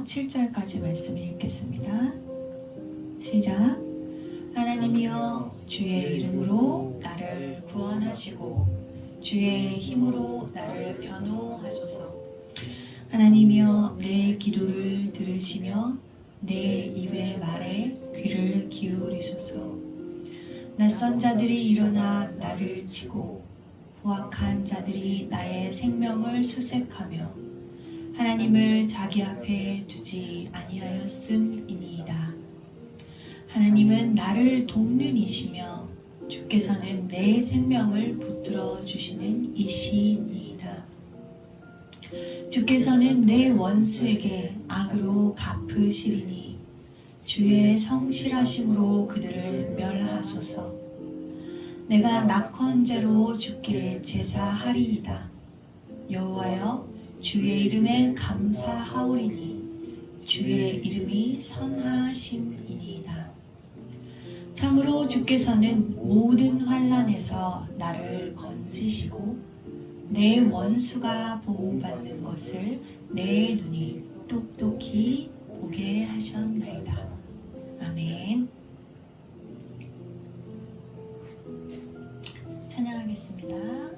1절부터 7절까지 말씀을 읽겠습니다. 시작. 하나님이여 주의 이름으로 나를 구원하시고 주의 힘으로 나를 변호하소서. 하나님이여 내 기도를 들으시며 내 입의 말에 귀를 기울이소서. 낯선 자들이 일어나 나를 치고 포악한 자들이 나의 생명을 수색하며 하나님을 자기 앞에 두지 아니하였음이니이다. 하나님은 나를 돕는 이시며 주께서는 내 생명을 붙들어 주시는 이시니이다. 주께서는 내 원수에게 악으로 갚으시리니 주의 성실하심으로 그들을 멸하소서. 내가 낙헌제로 주께 제사하리이다. 여호와여 주의 이름에 감사하오리니 주의 이름이 선하심이니이다. 참으로 주께서는 모든 환난에서 나를 건지시고 내 원수가 보호받는 것을 내 눈이 똑똑히 보게 하셨나이다. 아멘. 찬양하겠습니다.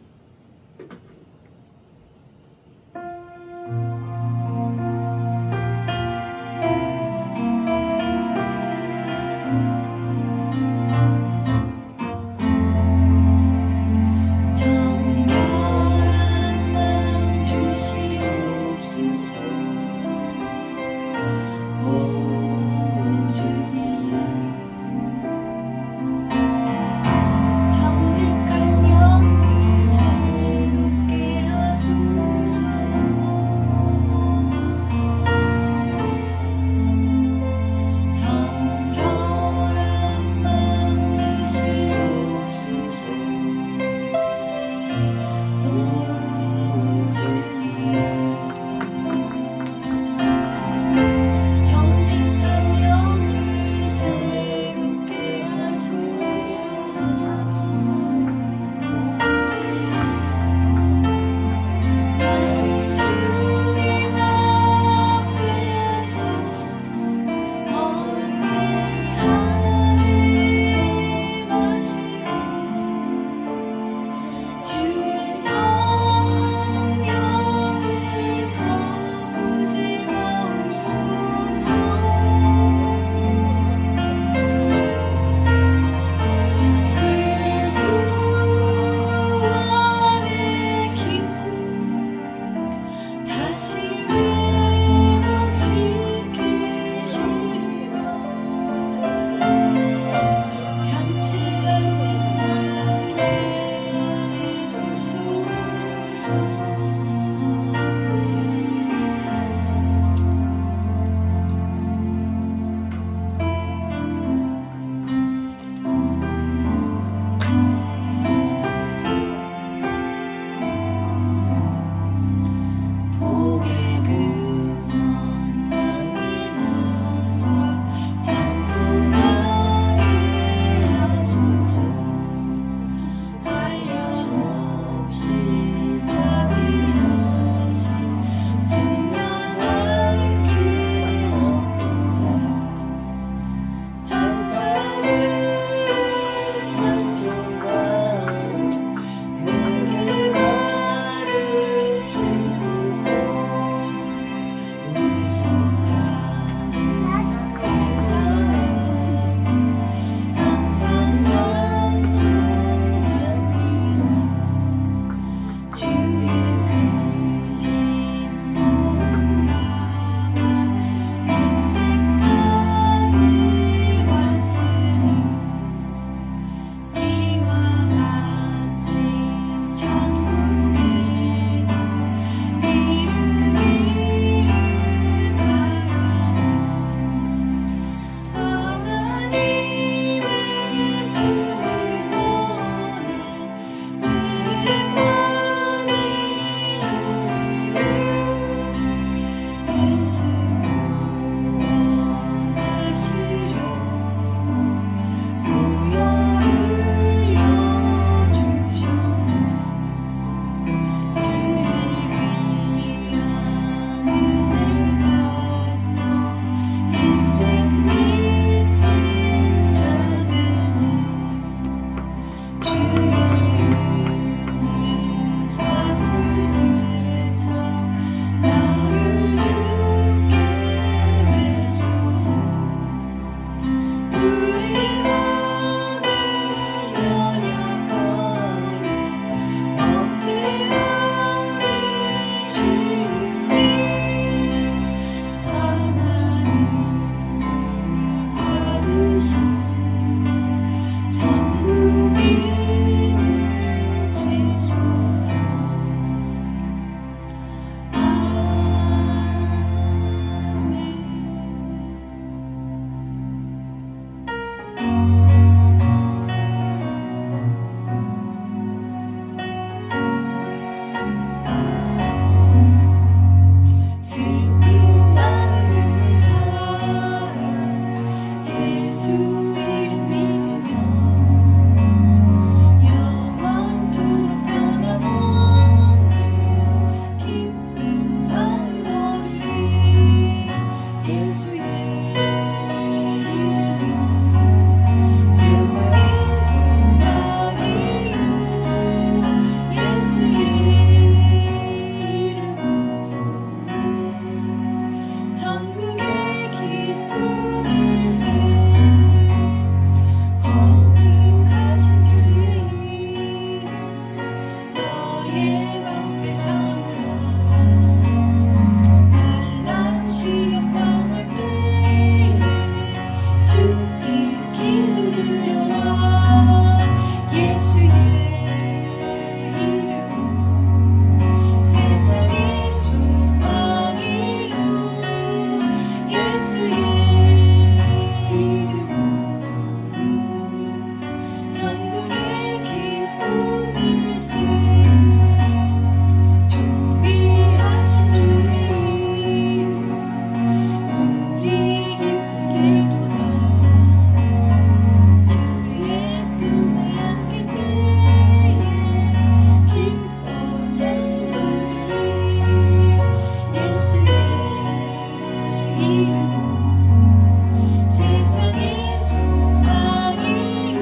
이름은 세상의 소망이요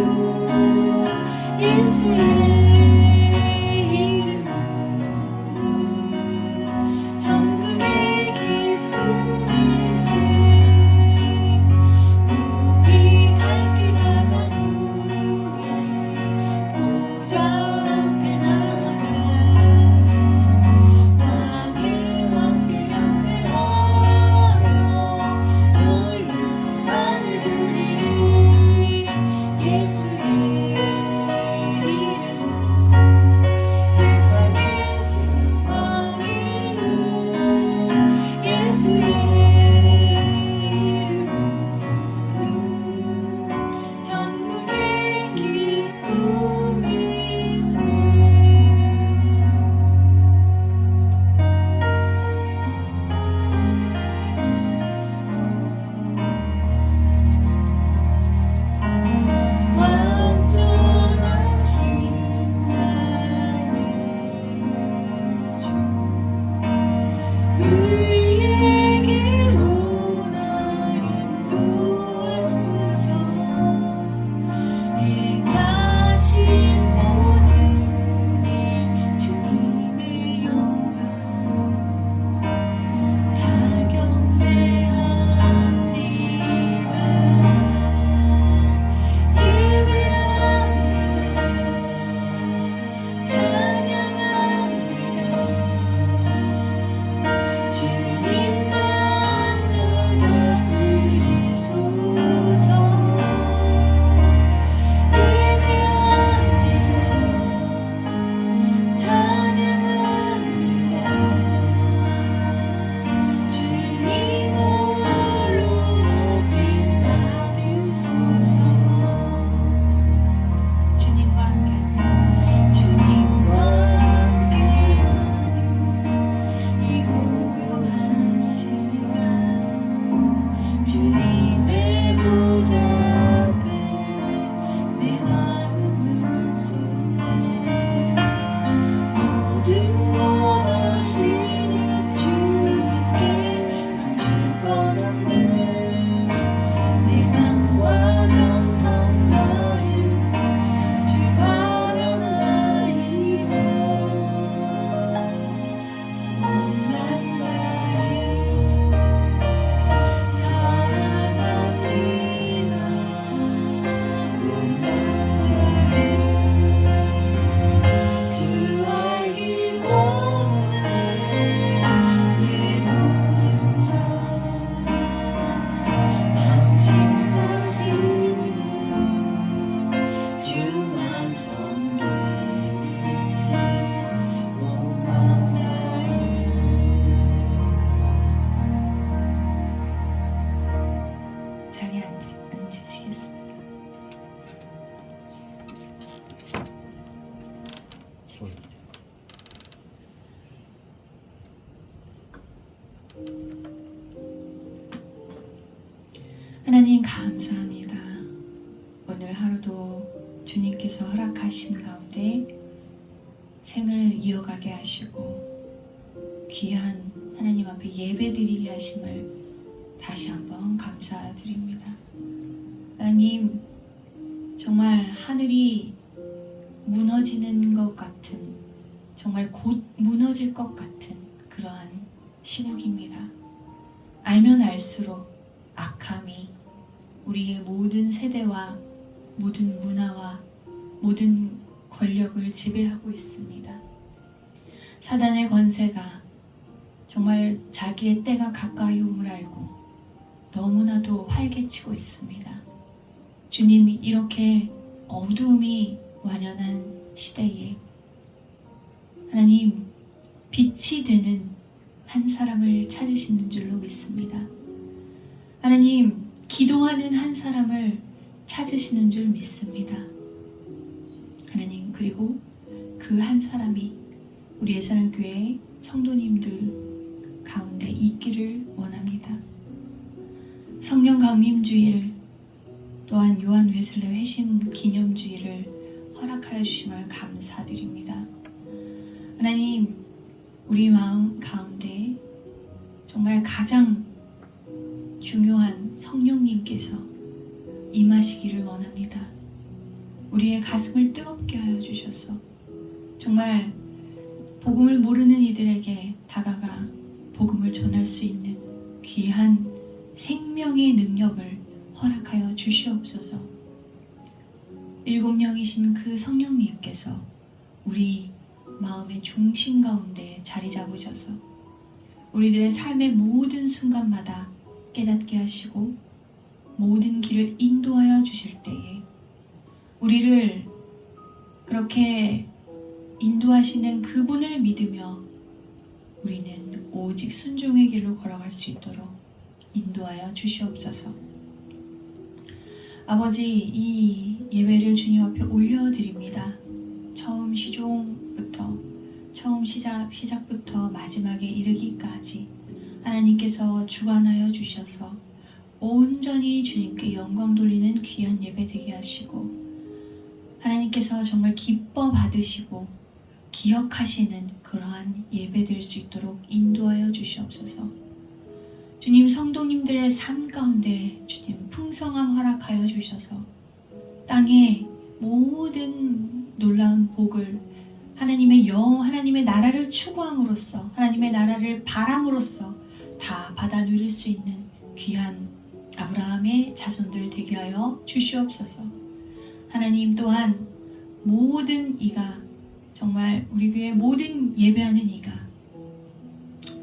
예수의 이름은 전국의 기쁨일세 우리 갈 길 다간 후에 보좌 앞에 나아가 왕의 왕께 경배하며 멸류관을 드리리 예수의 이름은 세상의 소망이요 예수의 이름은 전국의 기쁨일세. 완전하신 나의 주 의의 길로 날 인도하소서 행하신 모든 일 주님의 영광 다 경배합니다 예배합니다 찬양합니다 주님만 나 다스리소서 예배합니다 찬양합니다 주님 홀로 높임 받으소서 주님과 함께하는 이 고요한 시간 주님의 보좌 앞에 내 마음을 쏟네 모든 것 아시는 주님께 감출 것 없네 내 맘과 정성 다해 주 바라나이다 몸만 다해 사랑합니다 몸만 다해 주 알기 원하네 내 모든 삶 당신 것이니 주만 섬기리 몸만 다해 자리에 앉으시겠습니다. 하나님 감사합니다. 오늘 하루도 주님께서 허락하신 가운데 생을 이어가게 하시고 귀한 하나님 앞에 예배드리게 하심을 다시 한번 감사드립니다. 하나님 정말 하늘이 무너지는 것 같은 정말 곧 무너질 것 같은 그러한 시국입니다. 알면 알수록 악함이 우리의 모든 세대와 모든 문화와 모든 권력을 지배하고 있습니다. 사단의 권세가 정말 자기의 때가 가까이 옴을 알고 너무나도 활개치고 있습니다. 주님이 이렇게 어두움이 완연한 시대에 하나님 빛이 되는 한 사람을 찾으시는 줄로 믿습니다. 하나님 기도하는 한 사람을 찾으시는 줄 믿습니다. 하나님 그리고 그 한 사람이 우리의 사랑교회 성도님들 가운데 있기를 원합니다. 성령 강림주일 또한 요한 웨슬레 회심 기념주일을 허락하여 주심을 감사드립니다. 하나님 우리 마음 가운데 정말 가장 하나님께서 임하시기를 원합니다. 우리의 가슴을 뜨겁게 하여 주셔서 정말 복음을 모르는 이들에게 다가가 복음을 전할 수 있는 귀한 생명의 능력을 허락하여 주시옵소서. 일곱 영이신 그 성령님께서 우리 마음의 중심 가운데 자리 잡으셔서 우리들의 삶의 모든 순간마다 깨닫게 하시고 모든 길을 인도하여 주실 때에 우리를 그렇게 인도하시는 그분을 믿으며 우리는 오직 순종의 길로 걸어갈 수 있도록 인도하여 주시옵소서. 아버지, 이 예배를 주님 앞에 올려드립니다. 처음 시작부터 마지막에 이르기까지 하나님께서 주관하여 주셔서 온전히 주님께 영광 돌리는 귀한 예배 되게 하시고 하나님께서 정말 기뻐 받으시고 기억하시는 그러한 예배 될 수 있도록 인도하여 주시옵소서. 주님, 성도님들의 삶 가운데 주님 풍성함 허락하여 주셔서 땅에 모든 놀라운 복을 하나님의 나라를 추구함으로써 하나님의 나라를 바람으로써 다 받아 누릴 수 있는 귀한 아브라함의 자손들 되게 하여 주시옵소서. 하나님 또한 모든 이가 정말 우리 교회 모든 예배하는 이가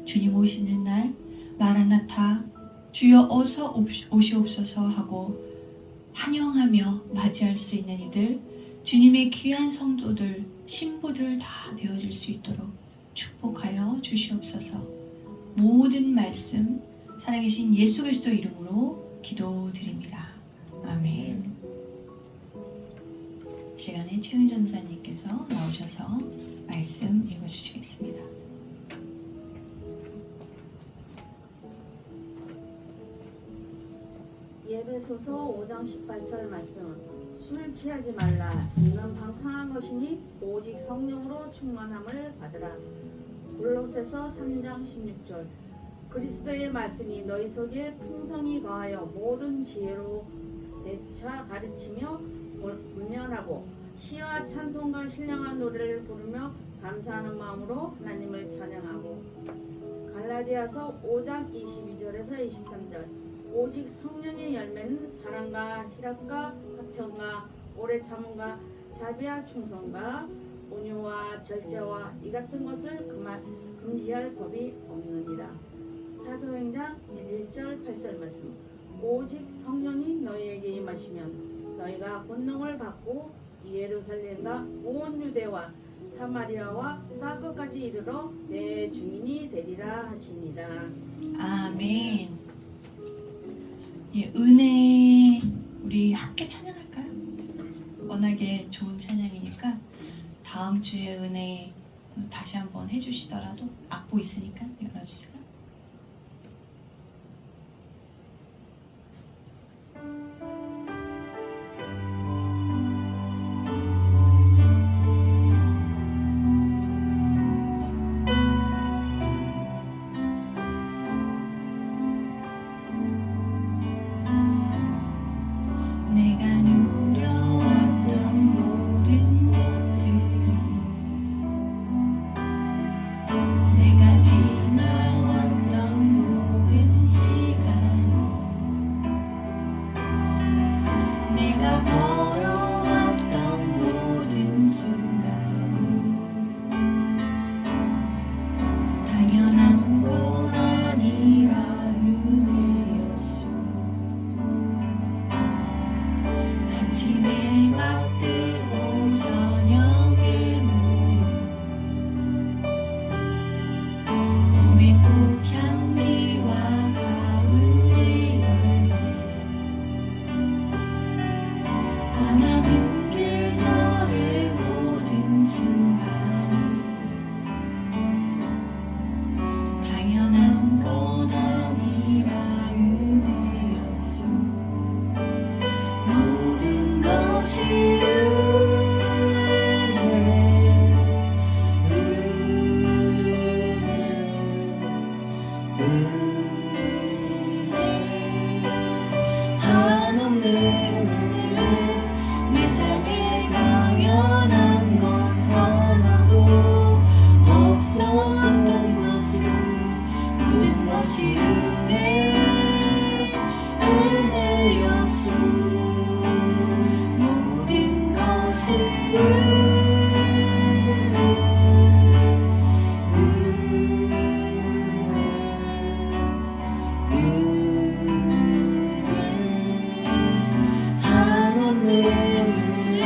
주님 오시는 날 마라나타 주여 어서 오시옵소서 하고 환영하며 맞이할 수 있는 이들 주님의 귀한 성도들 신부들 다 되어질 수 있도록 축복하여 주시옵소서. 모든 말씀 살아계신 예수 그리스도 이름으로 기도드립니다. 아멘. 이 시간에 최은 전사님께서 나오셔서 말씀 읽어주시겠습니다. 예배소서 5장 18절 말씀. 술 취하지 말라. 이는 방탕한 것이니 오직 성령으로 충만함을 받으라. 골로새서 3장 16절. 그리스도의 말씀이 너희 속에 풍성히 거하여 모든 지혜로 대차 가르치며 분면하고 시와 찬송과 신령한 노래를 부르며 감사하는 마음으로 하나님을 찬양하고. 갈라디아서 5장 22절에서 23절. 오직 성령의 열매는 사랑과 희락과 화평과 오래 참음과 자비와 충성과 온유와 절제와 이 같은 것을 금지할 법이 없느니라. 사도행전 1절 8절 말씀. 오직 성령이 너희에게 임하시면 너희가 권능을 받고 예루살렘과 온 유대와 사마리아와 땅 끝까지 이르러 내 증인이 되리라 하시니라. 아멘. 예, 은혜 우리 함께 찬양할까요? 워낙에 좋은 찬양이니까 다음 주에 은혜 다시 한번 해주시더라도 악보 있으니까 열어주세요. 내가 누려왔던 모든 것들이 내가 지나왔던 없는 은혜 내 삶에 당연한 것 하나도 없었던 것을 모든 것이 은혜였소 모든 것이 한없는 은혜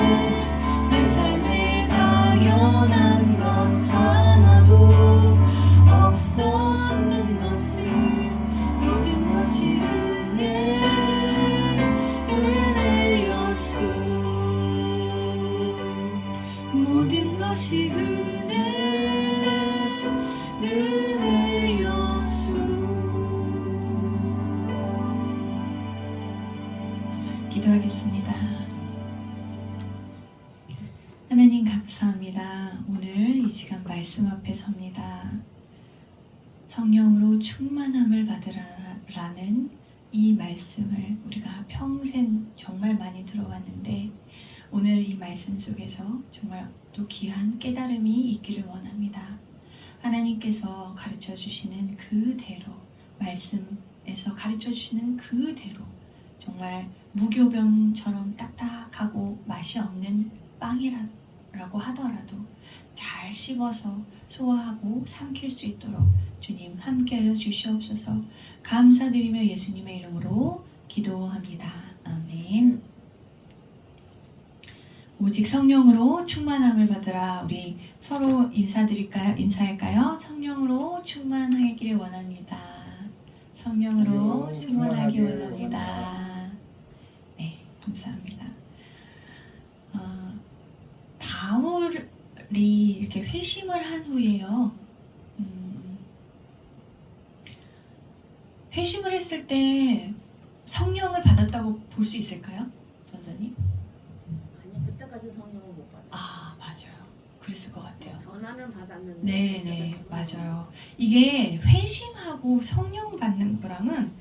내 삶에 당연한 것 하나도 없었던 것을 모든 것이 은혜였소 모든 것이 은혜였소. 기도하겠습니다. 하나님 감사합니다. 오늘 이 시간 말씀 앞에 섭니다. 성령으로 충만함을 받으라라는 이 말씀을 우리가 평생 정말 많이 들어왔는데 오늘 이 말씀 속에서 정말 또 귀한 깨달음이 있기를 원합니다. 하나님께서 가르쳐 주시는 그대로 말씀에서 가르쳐 주시는 그대로 정말 무교병처럼 딱딱하고 맛이 없는 빵이라고 하더라도 잘 씹어서 소화하고 삼킬 수 있도록 주님 함께하여 주시옵소서. 감사드리며 예수님의 이름으로 기도합니다. 아멘. 오직 성령으로 충만함을 받으라. 우리 서로 인사드릴까요? 인사할까요? 성령으로 충만하기를 원합니다. 성령으로 충만하기 원합니다. 네, 감사합니다. 바울이 이렇게 회심을 한 후에요. 회심을 했을 때 성령을 받았다고 볼 수 있을까요? 전사님? 아니 그때까지 성령을 못 받아. 아, 맞아요. 그랬을 것 같아요. 변화는 받았는데. 네네, 맞아요. 이게 회심하고 성령 받는 거랑은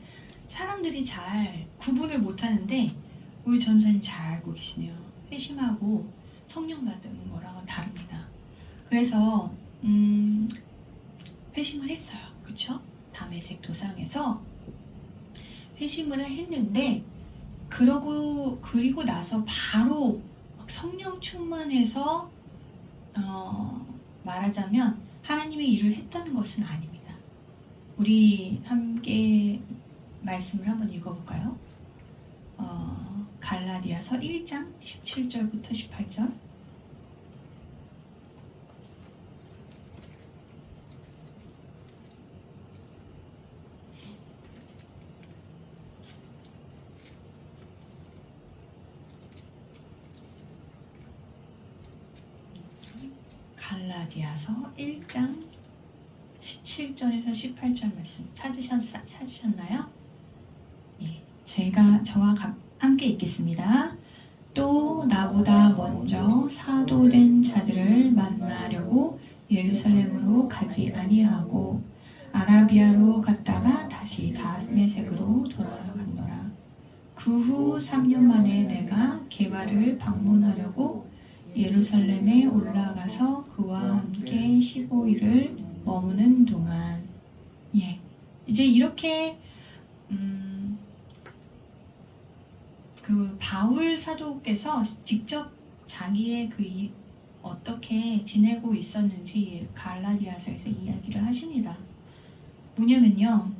사람들이 잘 구분을 못하는데 우리 전사님 잘 알고 계시네요. 회심하고 성령 받은 거랑은 다릅니다. 그래서 회심을 했어요. 그쵸? 다메섹 도상에서 회심을 했는데 그리고 나서 바로 성령 충만해서 말하자면 하나님의 일을 했다는 것은 아닙니다. 우리 함께 말씀을 한번 읽어볼까요? 갈라디아서 1장 17절부터 18절. 갈라디아서 1장 17절에서 18절 말씀 찾으셨나요? 예, 저와 함께 읽겠습니다. 또 나보다 먼저 사도된 자들을 만나려고 예루살렘으로 가지 아니하고 아라비아로 갔다가 다시 다메섹으로 돌아갔노라. 그 후 3년 만에 내가 게바를 방문하려고 예루살렘에 올라가서 그와 함께 15일을 머무는 동안 이제 이렇게 그 바울 사도께서 직접 자기의 어떻게 지내고 있었는지 갈라디아서에서 이야기를 하십니다. 뭐냐면요,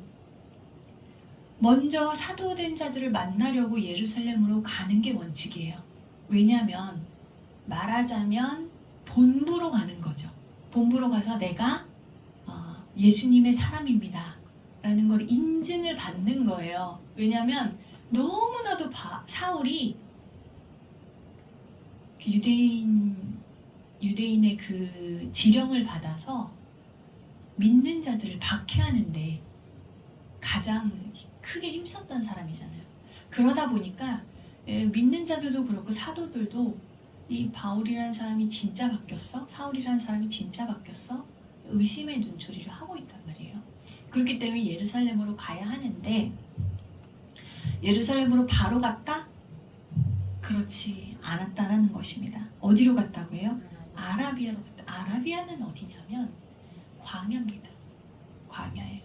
먼저 사도된 자들을 만나려고 예루살렘으로 가는 게 원칙이에요. 왜냐하면 말하자면 본부로 가는 거죠. 본부로 가서 내가 예수님의 사람입니다 라는 걸 인증을 받는 거예요. 왜냐하면 너무나도 사울이 유대인의 그 지령을 받아서 믿는 자들을 박해하는데 가장 크게 힘썼던 사람이잖아요. 그러다 보니까 믿는 자들도 그렇고 사도들도 이 바울이라는 사람이 진짜 바뀌었어? 사울이라는 사람이 진짜 바뀌었어? 의심의 눈초리를 하고 있단 말이에요. 그렇기 때문에 예루살렘으로 가야 하는데 예루살렘으로 바로 갔다? 그렇지 않았다라는 것입니다. 어디로 갔다고 해요? 아, 아라비아로 갔다. 아라비아는 어디냐면 광야입니다. 광야예요.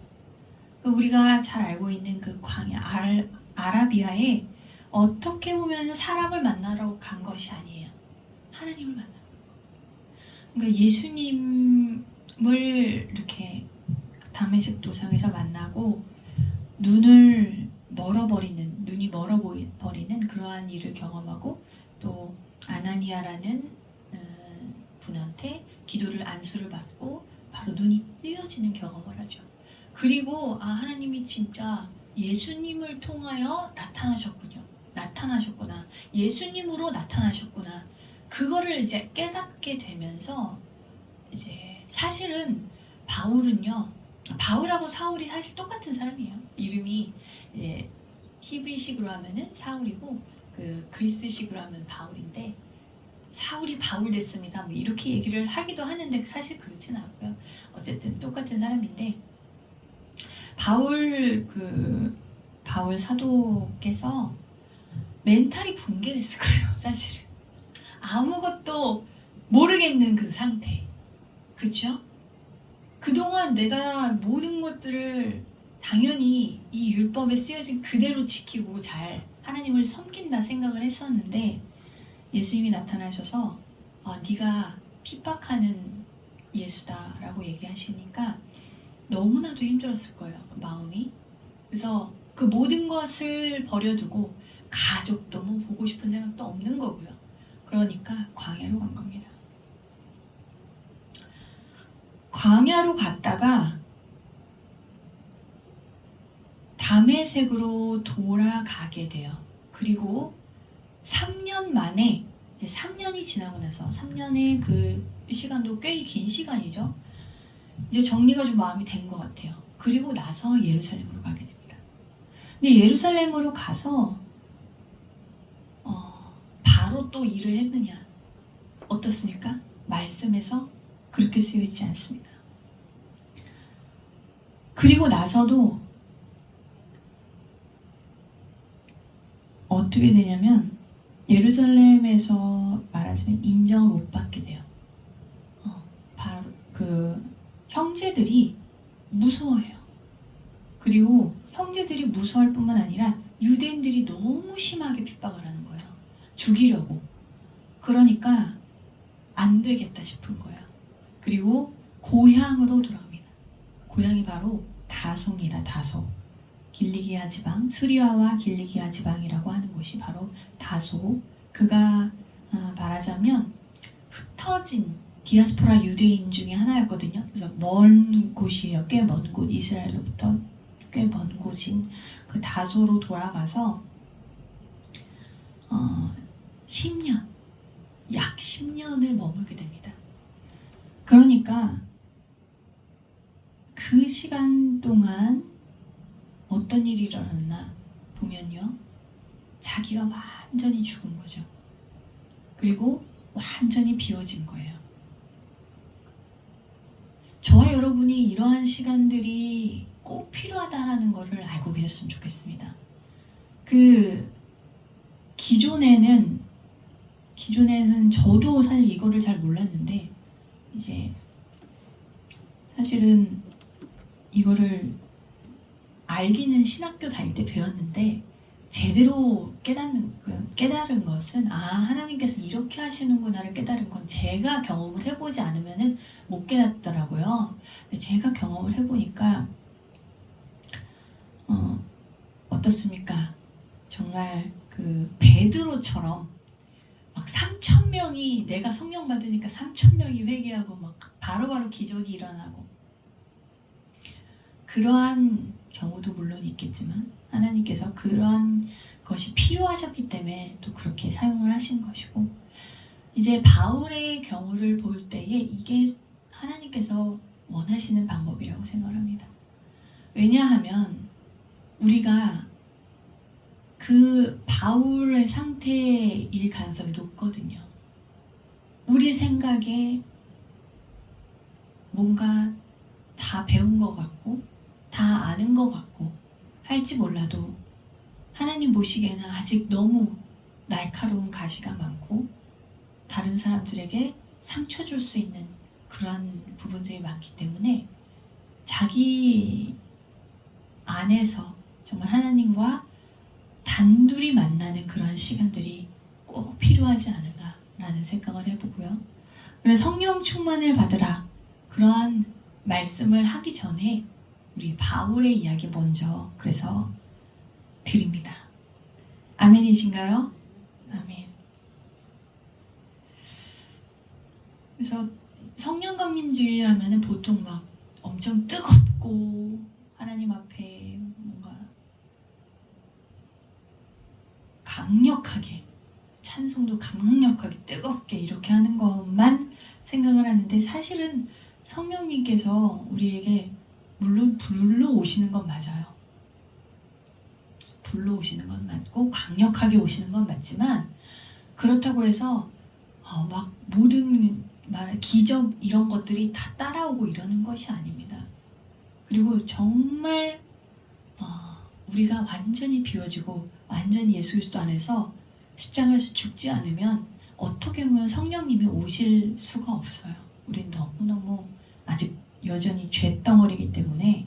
우리가 잘 알고 있는 그 광야 아라비아에 어떻게 보면 사람을 만나러 간 것이 아니에요. 하나님을 만나러 간 거예요. 그러니까 예수님을 이렇게 다메섹 도상에서 만나고 눈이 멀어버리는 그러한 일을 경험하고 또 아나니아라는 분한테 기도를 안수를 받고 바로 눈이 뜨여지는 경험을 하죠. 그리고 하나님이 진짜 예수님을 통하여 나타나셨구나. 예수님으로 나타나셨구나. 그거를 이제 깨닫게 되면서 이제 사실은 바울하고 사울이 사실 똑같은 사람이에요. 이름이 이제 히브리식으로 하면은 사울이고 그 그리스식으로 하면 바울인데 사울이 바울 됐습니다. 뭐 이렇게 얘기를 하기도 하는데 사실 그렇진 않고요. 어쨌든 똑같은 사람인데 바울 사도께서 멘탈이 붕괴됐을 거예요. 사실은 아무것도 모르겠는 그 상태. 그쵸? 그동안 내가 모든 것들을 당연히 이 율법에 쓰여진 그대로 지키고 잘 하나님을 섬긴다 생각을 했었는데 예수님이 나타나셔서 네가 핍박하는 예수다라고 얘기하시니까 너무나도 힘들었을 거예요. 마음이. 그래서 그 모든 것을 버려두고 가족도 뭐 보고 싶은 생각도 없는 거고요. 그러니까 광야로 간 겁니다. 광야로 갔다가 다메섹으로 돌아가게 돼요. 그리고 3년 만에 이제 3년이 지나고 나서 3년의 그 시간도 꽤 긴 시간이죠. 이제 정리가 좀 마음이 된 것 같아요. 그리고 나서 예루살렘으로 가게 됩니다. 근데 예루살렘으로 가서 바로 또 일을 했느냐? 어떻습니까? 말씀에서 그렇게 쓰여 있지 않습니다. 그리고 나서도 어떻게 되냐면 예루살렘에서 말하자면 인정을 못 받게 돼요. 바로 그 형제들이 무서워해요. 그리고 형제들이 무서워할 뿐만 아니라 유대인들이 너무 심하게 핍박을 하는 거예요. 죽이려고. 그러니까 안 되겠다 싶은 거예요. 그리고 고향으로 돌아갑니다. 고향이 바로 다소입니다. 다소. 길리기아 지방, 수리아와 길리기아 지방이라고 하는 곳이 바로 다소. 그가 말하자면 흩어진 디아스포라 유대인 중에 하나였거든요. 그래서 먼 곳이에요. 꽤 먼 곳. 이스라엘로부터 꽤 먼 곳인 그 다소로 돌아가서 10년, 약 10년을 머물게 됩니다. 그러니까 그 시간 동안 어떤 일이 일어났나 보면요. 자기가 완전히 죽은 거죠. 그리고 완전히 비워진 거예요. 저와 여러분이 이러한 시간들이 꼭 필요하다라는 것을 알고 계셨으면 좋겠습니다. 기존에는 저도 사실 이거를 잘 몰랐는데 이제 사실은 이거를 알기는 신학교 다닐 때 배웠는데 제대로 깨달은 것은 하나님께서 이렇게 하시는구나를 깨달은 건 제가 경험을 해보지 않으면은 못 깨닫더라고요. 근데 제가 경험을 해보니까 어떻습니까? 정말 그 베드로처럼 막 3,000명이 내가 성령 받으니까 3,000명이 회개하고 막 바로바로 기적이 일어나고 그러한 경우도 물론 있겠지만 하나님께서 그러한 것이 필요하셨기 때문에 또 그렇게 사용을 하신 것이고 이제 바울의 경우를 볼 때에 이게 하나님께서 원하시는 방법이라고 생각합니다. 왜냐하면 우리가 그 바울의 상태일 가능성이 높거든요. 우리 생각에 뭔가 다 배운 것 같고 다 아는 것 같고 할지 몰라도 하나님 보시기에는 아직 너무 날카로운 가시가 많고 다른 사람들에게 상처 줄 수 있는 그러한 부분들이 많기 때문에 자기 안에서 정말 하나님과 단둘이 만나는 그러한 시간들이 꼭 필요하지 않을까라는 생각을 해보고요. 그래서 성령 충만을 받으라 그러한 말씀을 하기 전에 우리 바울의 이야기 먼저 그래서 드립니다. 아멘이신가요? 아멘. 그래서 성령감림주의 하면은 보통 막 엄청 뜨겁고 하나님 앞에 뭔가 강력하게 찬송도 강력하게 뜨겁게 이렇게 하는 것만 생각을 하는데 사실은 성령님께서 우리에게 물론 불러오시는 건 맞아요. 불러오시는 건 맞고 강력하게 오시는 건 맞지만 그렇다고 해서 막 모든 기적 이런 것들이 다 따라오고 이러는 것이 아닙니다. 그리고 정말 우리가 완전히 비워지고 완전히 예수 그리스도 안에서 십자가에서 죽지 않으면 어떻게 보면 성령님이 오실 수가 없어요. 우린 너무너무 아직 여전히 죄덩어리이기 때문에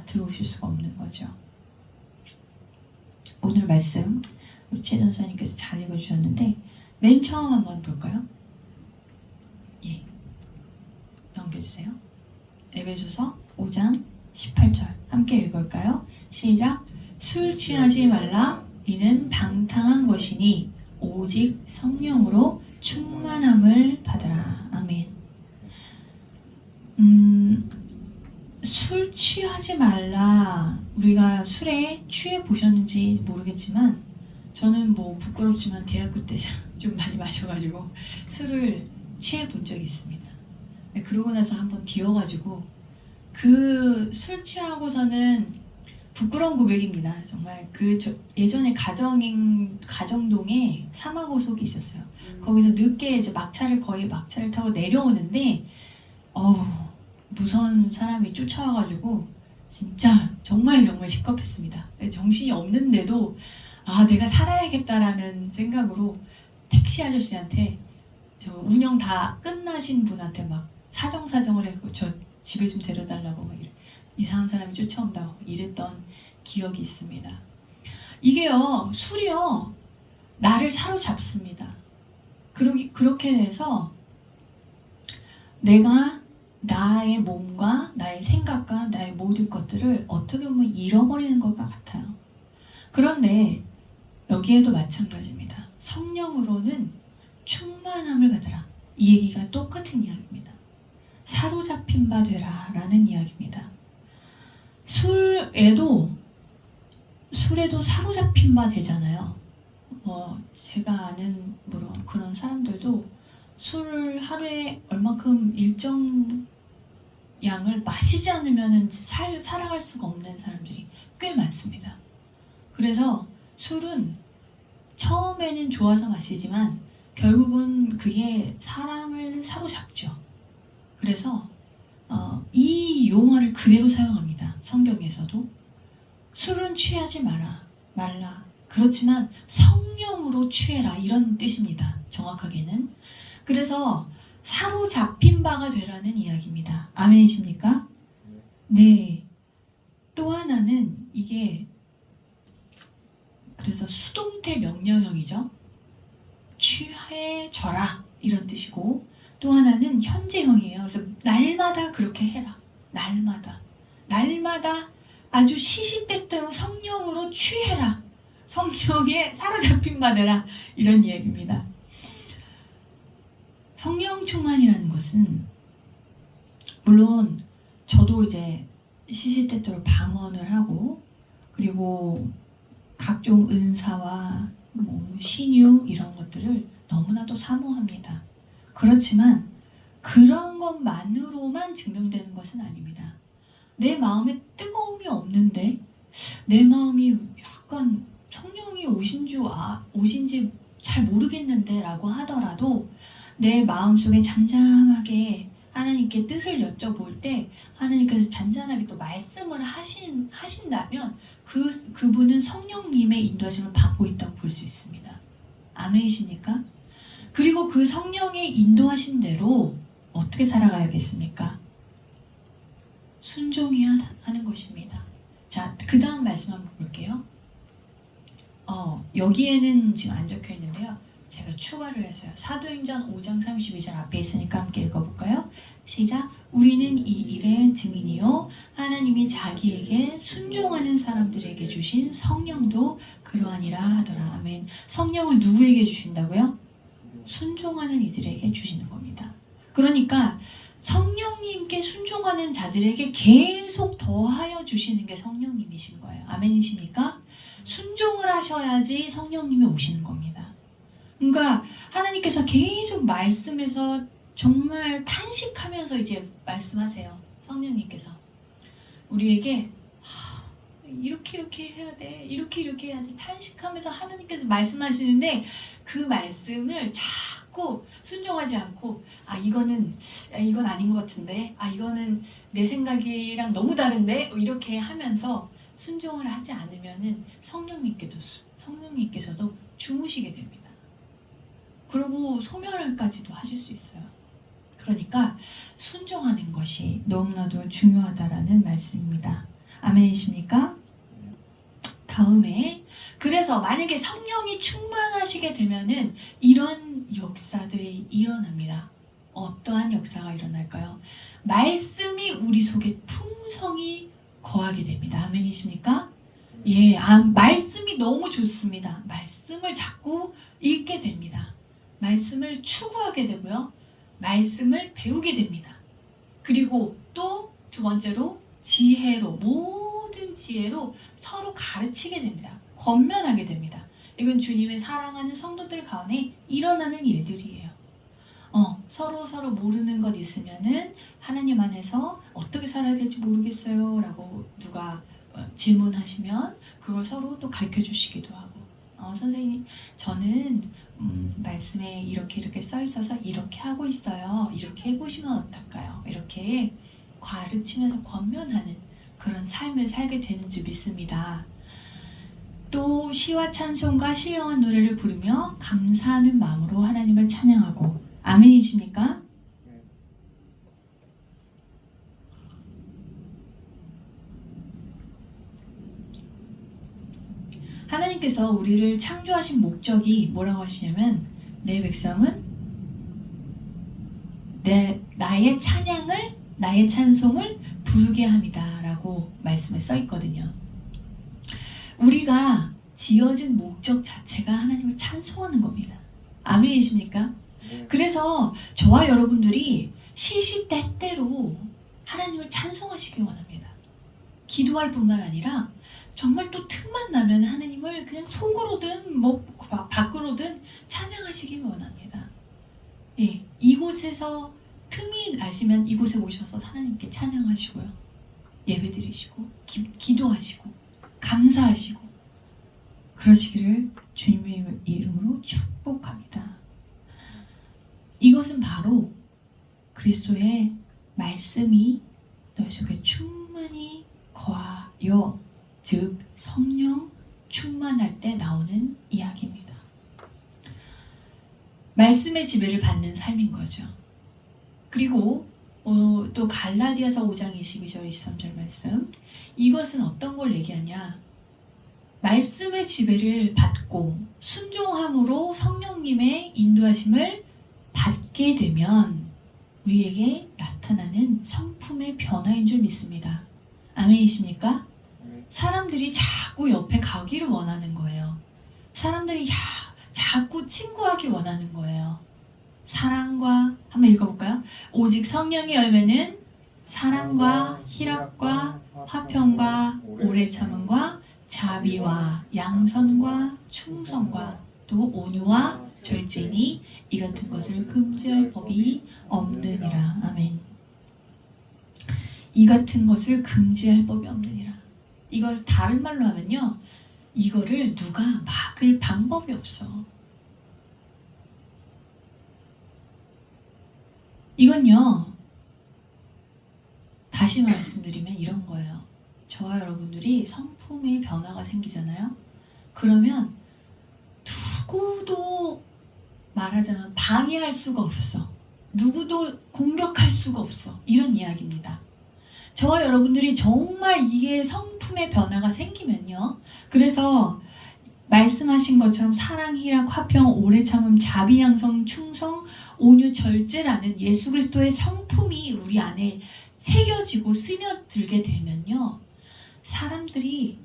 들어오실 수가 없는 거죠. 오늘 말씀 우리 최 전사님께서 잘 읽어주셨는데 맨 처음 한번 볼까요? 예, 넘겨주세요. 에베소서 5장 18절 함께 읽을까요? 시작. 술 취하지 말라 이는 방탕한 것이니 오직 성령으로 충만함을 받으라. 아멘. 술 취하지 말라. 우리가 술에 취해 보셨는지 모르겠지만 저는 뭐 부끄럽지만 대학교 때 좀 많이 마셔가지고 술을 취해 본 적이 있습니다. 그러고 나서 한번 뒤어가지고 그 술 취하고서는 부끄러운 고백입니다. 정말 예전에 가정동에 사마고속이 있었어요. 거기서 늦게 이제 거의 막차를 타고 내려오는데 무서운 사람이 쫓아와가지고 진짜 정말 시겁했습니다. 정신이 없는데도 내가 살아야겠다라는 생각으로 택시 아저씨한테 저 운영 다 끝나신 분한테 막 사정을 해고 저 집에 좀 데려달라고 막 이상한 사람이 쫓아온다고 이랬던 기억이 있습니다. 이게요, 술이요 나를 사로잡습니다. 그렇게 돼서 내가 나의 몸과 나의 생각과 나의 모든 것들을 어떻게 보면 잃어버리는 것과 같아요. 그런데 여기에도 마찬가지입니다. 성령으로는 충만함을 받으라. 이 얘기가 똑같은 이야기입니다. 사로잡힌 바 되라 라는 이야기입니다. 술에도 사로잡힌 바 되잖아요. 제가 아는 그런 사람들도 술을 하루에 얼마큼 일정 양을 마시지 않으면 살아갈 수가 없는 사람들이 꽤 많습니다. 그래서 술은 처음에는 좋아서 마시지만 결국은 그게 사람을 사로잡죠. 그래서 이 용어를 그대로 사용합니다. 성경에서도 술은 취하지 말라. 그렇지만 성령으로 취해라 이런 뜻입니다. 정확하게는. 그래서 사로잡힌 바가 되라는 이야기입니다. 아멘이십니까? 네. 또 하나는 이게 그래서 수동태 명령형이죠. 취해져라 이런 뜻이고 또 하나는 현재형이에요. 그래서 날마다 그렇게 해라. 날마다 아주 시시때때로 성령으로 취해라. 성령에 사로잡힌 바 되라 이런 이야기입니다. 성령 충만이라는 것은 물론 저도 이제 시시때때로 방언을 하고 그리고 각종 은사와 신유 이런 것들을 너무나도 사모합니다. 그렇지만 그런 것만으로만 증명되는 것은 아닙니다. 내 마음에 뜨거움이 없는데 내 마음이 약간 성령이 오신지 잘 모르겠는데 라고 하더라도 내 마음속에 잠잠하게 하나님께 뜻을 여쭤볼 때 하나님께서 잔잔하게 또 말씀을 하신다면 그분은 성령님의 인도하심을 받고 있다고 볼 수 있습니다. 아멘이십니까? 그리고 그 성령의 인도하신 대로 어떻게 살아가야겠습니까? 순종해야 하는 것입니다. 자, 그 다음 말씀 한번 볼게요. 여기에는 지금 안 적혀 있는데요. 제가 추가를 했어요. 사도행전 5장 32절 앞에 있으니까 함께 읽어볼까요? 시작. 우리는 이 일의 증인이요 하나님이 자기에게 순종하는 사람들에게 주신 성령도 그러하니라 하더라. 아멘. 성령을 누구에게 주신다고요? 순종하는 이들에게 주시는 겁니다. 그러니까 성령님께 순종하는 자들에게 계속 더하여 주시는 게 성령님이신 거예요. 아멘이십니까? 순종을 하셔야지 성령님이 오시는 겁니다. 그러니까 하나님께서 계속 말씀에서 정말 탄식하면서 이제 말씀하세요. 성령님께서 우리에게 이렇게 해야 돼, 이렇게 해야 돼 탄식하면서 하나님께서 말씀하시는데 그 말씀을 자꾸 순종하지 않고 이건 아닌 것 같은데, 이거는 내 생각이랑 너무 다른데, 이렇게 하면서 순종을 하지 않으면은 성령님께서도 주무시게 됩니다. 그리고 소멸까지도 하실 수 있어요. 그러니까 순종하는 것이 너무나도 중요하다라는 말씀입니다. 아멘이십니까? 다음에 그래서 만약에 성령이 충만하시게 되면은 이런 역사들이 일어납니다. 어떠한 역사가 일어날까요? 말씀이 우리 속에 풍성히 거하게 됩니다. 아멘이십니까? 예, 말씀이 너무 좋습니다. 말씀을 자꾸 읽게 됩니다. 말씀을 추구하게 되고요. 말씀을 배우게 됩니다. 그리고 또 두 번째로 지혜로, 모든 지혜로 서로 가르치게 됩니다. 권면하게 됩니다. 이건 주님의 사랑하는 성도들 가운데 일어나는 일들이에요. 서로 모르는 것 있으면은 하나님 안에서 어떻게 살아야 될지 모르겠어요 라고 누가 질문하시면 그걸 서로 또 가르쳐 주시기도 하고, 선생님 저는 말씀에 이렇게 써 있어서 이렇게 하고 있어요. 이렇게 해보시면 어떨까요? 이렇게 가르치면서 권면하는 그런 삶을 살게 되는 줄 믿습니다. 또 시와 찬송과 신령한 노래를 부르며 감사하는 마음으로 하나님을 찬양하고. 아멘이십니까? 하나님께서 우리를 창조하신 목적이 뭐라고 하시냐면 내 백성은 나의 찬양을, 나의 찬송을 부르게 합니다 라고 말씀에 써 있거든요. 우리가 지어진 목적 자체가 하나님을 찬송하는 겁니다. 아멘이십니까? 그래서 저와 여러분들이 시시때때로 하나님을 찬송하시기 원합니다. 기도할 뿐만 아니라 정말 또 틈만 나면 하나님을 그냥 속으로든 밖으로든 찬양하시기 원합니다. 예, 이곳에서 틈이 나시면 이곳에 오셔서 하나님께 찬양하시고요. 예배드리시고 기도하시고 감사하시고 그러시기를 주님의 이름으로 축복합니다. 이것은 바로 그리스도의 말씀이 너희 속에 충만히 거하여, 즉 성령 충만할 때 나오는 이야기입니다. 말씀의 지배를 받는 삶인 거죠. 그리고 또 갈라디아서 5장 22절 23절 말씀, 이것은 어떤 걸 얘기하냐, 말씀의 지배를 받고 순종함으로 성령님의 인도하심을 받게 되면 우리에게 나타나는 성품의 변화인 줄 믿습니다. 아멘이십니까? 사람들이 자꾸 옆에 가기를 원하는 거예요. 사람들이 자꾸 친구하기 원하는 거예요. 사랑과, 한번 읽어볼까요? 오직 성령의 열매는 사랑과 희락과 화평과 오래 참음과 자비와 양선과 충성과 또 온유와 절제니 이 같은 것을 금지할 법이 없느니라. 아멘. 이 같은 것을 금지할 법이 없느니라. 이거 다른 말로 하면요, 이거를 누가 막을 방법이 없어. 이건요, 다시 말씀드리면 이런 거예요. 저와 여러분들이 성품의 변화가 생기잖아요. 그러면 누구도 말하자면 방해할 수가 없어. 누구도 공격할 수가 없어. 이런 이야기입니다. 저와 여러분들이 정말 이게 성품의 변화가 생기면요. 그래서 말씀하신 것처럼 사랑, 희락, 화평, 오래 참음, 자비, 양성, 충성, 온유, 절제라는 예수 그리스도의 성품이 우리 안에 새겨지고 스며들게 되면요. 사람들이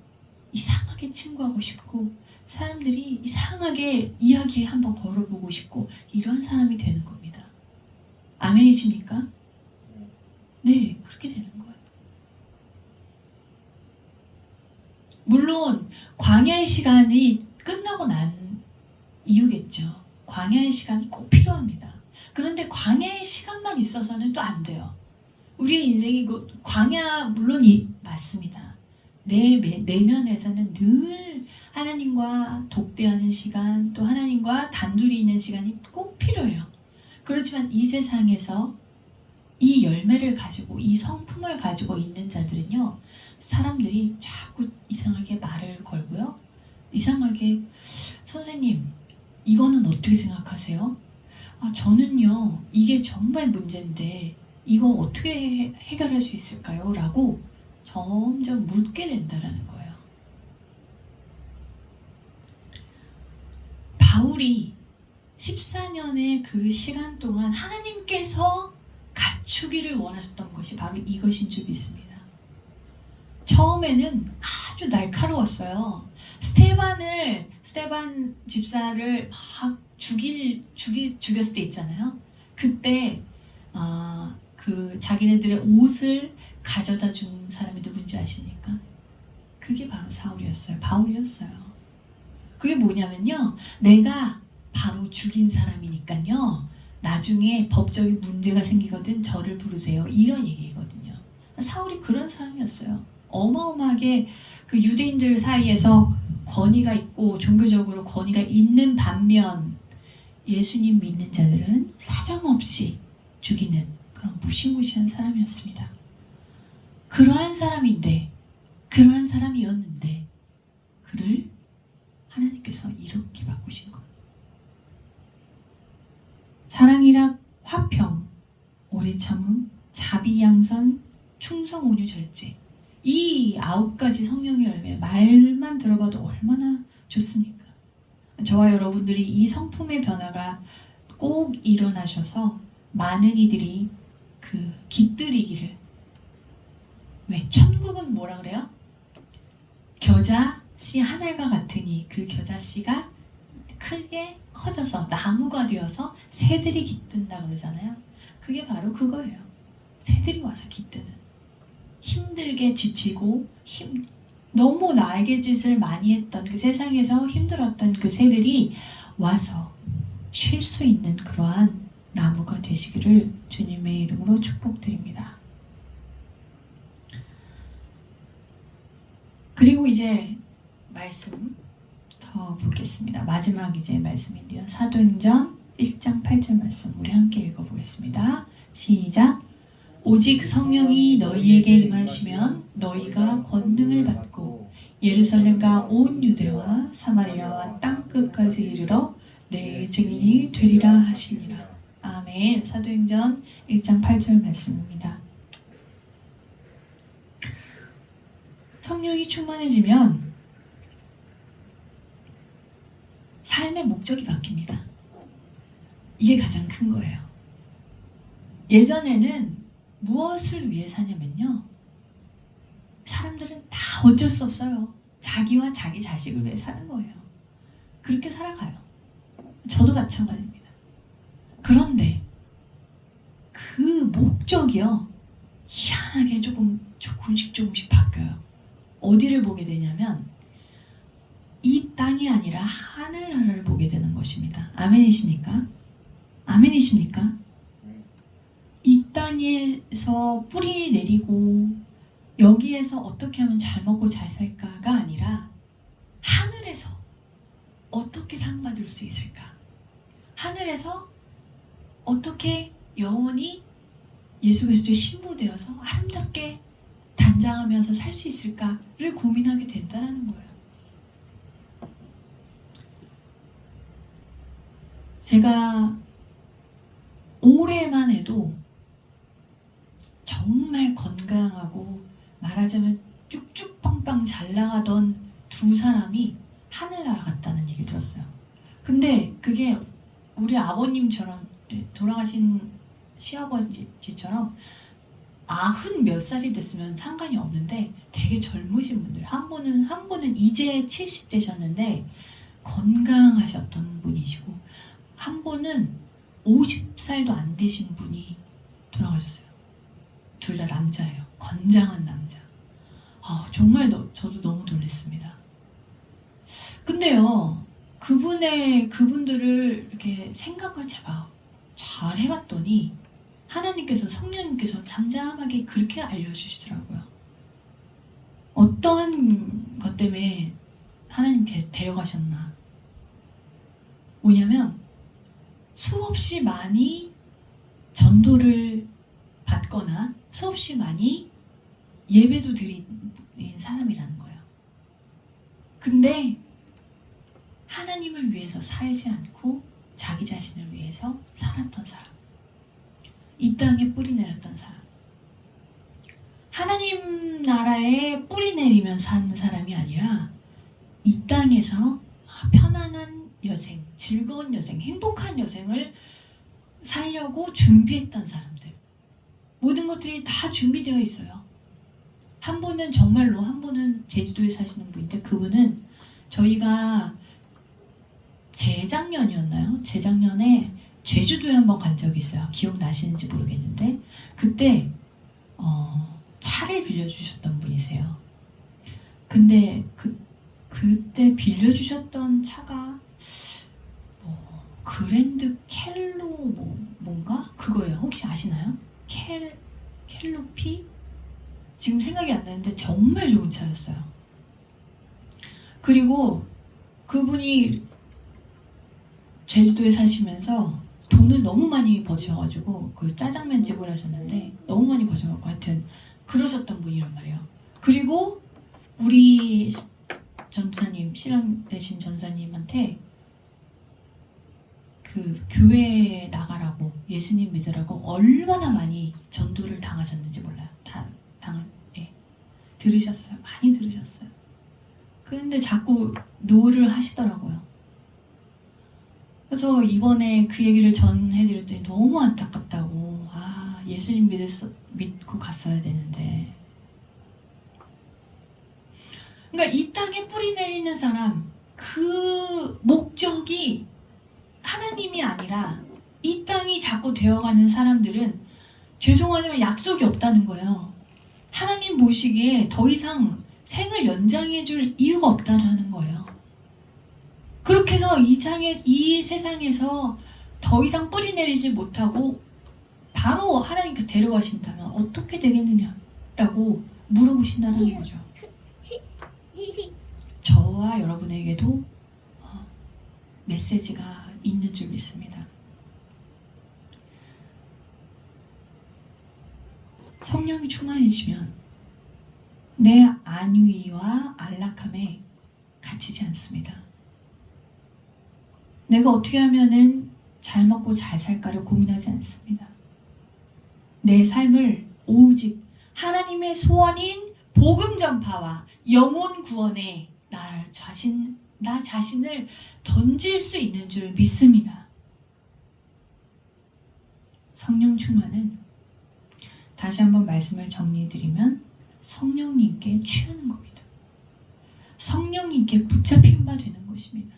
이상하게 친구하고 싶고 사람들이 이상하게 이야기 한번 걸어보고 싶고 이런 사람이 되는 겁니다. 아멘이십니까? 네, 그렇게 되는 거예요. 물론 광야의 시간이 끝나고 난 이유겠죠. 광야의 시간이 꼭 필요합니다. 그런데 광야의 시간만 있어서는 또 안 돼요. 우리의 인생이 광야 물론 맞습니다. 내 내면에서는 늘 하나님과 독대하는 시간, 또 하나님과 단둘이 있는 시간이 꼭 필요해요. 그렇지만 이 세상에서 이 열매를 가지고 이 성품을 가지고 있는 자들은요, 사람들이 자꾸 이상하게 말을 걸고요, 이상하게 선생님 이거는 어떻게 생각하세요? 저는요 이게 정말 문제인데 이거 어떻게 해결할 수 있을까요? 라고 점점 묻게 된다라는 거예요. 바울이 14년의 그 시간 동안 하나님께서 갖추기를 원하셨던 것이 바로 이것인 줄 믿습니다. 처음에는 아주 날카로웠어요. 스테반 집사를 막 죽였을 때 있잖아요. 그때 그 자기네들의 옷을 가져다 준 사람이 누군지 아십니까? 그게 바로 사울이었어요. 바울이었어요. 그게 뭐냐면요, 내가 바로 죽인 사람이니까요, 나중에 법적인 문제가 생기거든 저를 부르세요, 이런 얘기거든요. 사울이 그런 사람이었어요. 어마어마하게 그 유대인들 사이에서 권위가 있고 종교적으로 권위가 있는 반면 예수님 믿는 자들은 사정없이 죽이는 그런 무시무시한 사람이었습니다. 그러한 사람이었는데 그를 하나님께서 이렇게 바꾸신 거예요. 사랑이락, 화평, 오래 참음, 자비, 양선, 충성, 온유, 절제, 이 9가지 성령의 열매, 말만 들어봐도 얼마나 좋습니까? 저와 여러분들이 이 성품의 변화가 꼭 일어나셔서 많은 이들이 그 깃들이기를. 왜? 천국은 뭐라 그래요? 겨자씨 한 알과 같으니 그 겨자씨가 크게 커져서 나무가 되어서 새들이 깃든다 그러잖아요. 그게 바로 그거예요. 새들이 와서 깃드는. 힘들게 지치고 너무 날개짓을 많이 했던 그 세상에서 힘들었던 그 새들이 와서 쉴 수 있는 그러한 나무가 되시기를 주님의 이름으로 축복드립니다. 그리고 이제 말씀 더 보겠습니다. 마지막 이제 말씀인데요. 사도행전 1장 8절 말씀 우리 함께 읽어보겠습니다. 시작. 오직 성령이 너희에게 임하시면 너희가 권능을 받고 예루살렘과 온 유대와 사마리아와 땅끝까지 이르러 내 증인이 되리라 하시니라. 아멘. 사도행전 1장 8절 말씀입니다. 성령이 충만해지면 삶의 목적이 바뀝니다. 이게 가장 큰 거예요. 예전에는 무엇을 위해 사냐면요, 사람들은 다 어쩔 수 없어요. 자기와 자기 자식을 위해 사는 거예요. 그렇게 살아가요. 저도 마찬가지입니다. 그런데 그 목적이요, 희한하게 조금씩 바뀌어요. 어디를 보게 되냐면 이 땅이 아니라 하늘나라를 보게 되는 것입니다. 아멘이십니까? 아멘이십니까? 이 땅에서 뿌리 내리고 여기에서 어떻게 하면 잘 먹고 잘 살까가 아니라 하늘에서 어떻게 상 받을 수 있을까? 하늘에서 어떻게 영원히 예수 그리스도의 신부되어서 아름답게 단장하면서 살 수 있을까를 고민하게 된다는 거예요. 제가 올해만 해도 정말 건강하고 말하자면 쭉쭉 빵빵 잘 나가던 두 사람이 하늘나라 갔다는 얘기 들었어요. 근데 그게 우리 아버님처럼 돌아가신 시아버지처럼 90몇 살이 됐으면 상관이 없는데 되게 젊으신 분들, 한 분은 이제 70 되셨는데 건강하셨던 분이시고, 한 분은 50살도 안 되신 분이 돌아가셨어요. 둘 다 남자예요. 건장한 남자. 정말 저도 너무 놀랐습니다. 근데요, 그분들을 이렇게 생각을 제가 잘 해봤더니 하나님께서, 성령님께서 잠잠하게 그렇게 알려주시더라고요. 어떠한 것 때문에 하나님께서 데려가셨나. 뭐냐면 수없이 많이 전도를 받거나 수없이 많이 예배도 드린 사람이라는 거예요. 근데 하나님을 위해서 살지 않고 자기 자신을 위해서 살았던 사람, 이 땅에 뿌리 내렸던 사람, 하나님 나라에 뿌리 내리면 사는 사람이 아니라 이 땅에서 편안한 여생, 즐거운 여생, 행복한 여생을 살려고 준비했던 사람들, 모든 것들이 다 준비되어 있어요. 한 분은 정말로, 한 분은 제주도에 사시는 분인데, 그분은 저희가 재작년이었나요? 재작년에 제주도에 한번 간 적이 있어요. 기억나시는지 모르겠는데 그때 차를 빌려주셨던 분이세요. 근데 그때 빌려주셨던 차가 그랜드 켈로 뭔가 그거예요. 혹시 아시나요? 켈로피? 지금 생각이 안 나는데 정말 좋은 차였어요. 그리고 그분이 제주도에 사시면서 돈을 너무 많이 버셔가지고 그 짜장면 집을 하셨는데 너무 많이 버셔갖고 하여튼 그러셨던 분이란 말이에요. 그리고 우리 전사님, 신랑 되신 전사님한테 그 교회에 나가라고, 예수님 믿으라고 얼마나 많이 전도를 당하셨는지 몰라요. 들으셨어요. 많이 들으셨어요. 그런데 자꾸 노를 하시더라고요. 그래서 이번에 그 얘기를 전해드렸더니 너무 안타깝다고. 예수님 믿고 갔어야 되는데. 그러니까 이 땅에 뿌리 내리는 사람, 그 목적이 하나님이 아니라 이 땅이 자꾸 되어가는 사람들은 죄송하지만 약속이 없다는 거예요. 하나님 보시기에 더 이상 생을 연장해 줄 이유가 없다는 거예요. 그렇게 해서 이 세상에서 더 이상 뿌리 내리지 못하고 바로 하나님께서 데려가신다면 어떻게 되겠느냐라고 물어보신다는 거죠. 저와 여러분에게도 메시지가 있는 줄 믿습니다. 성령이 충만해지면 내 안위와 안락함에 갇히지 않습니다. 내가 어떻게 하면은 잘 먹고 잘 살까를 고민하지 않습니다. 내 삶을 오직 하나님의 소원인 복음 전파와 영혼 구원에 나 자신을 던질 수 있는 줄 믿습니다. 성령 충만은 다시 한번 말씀을 정리해드리면 성령님께 취하는 겁니다. 성령님께 붙잡힌 바 되는 것입니다.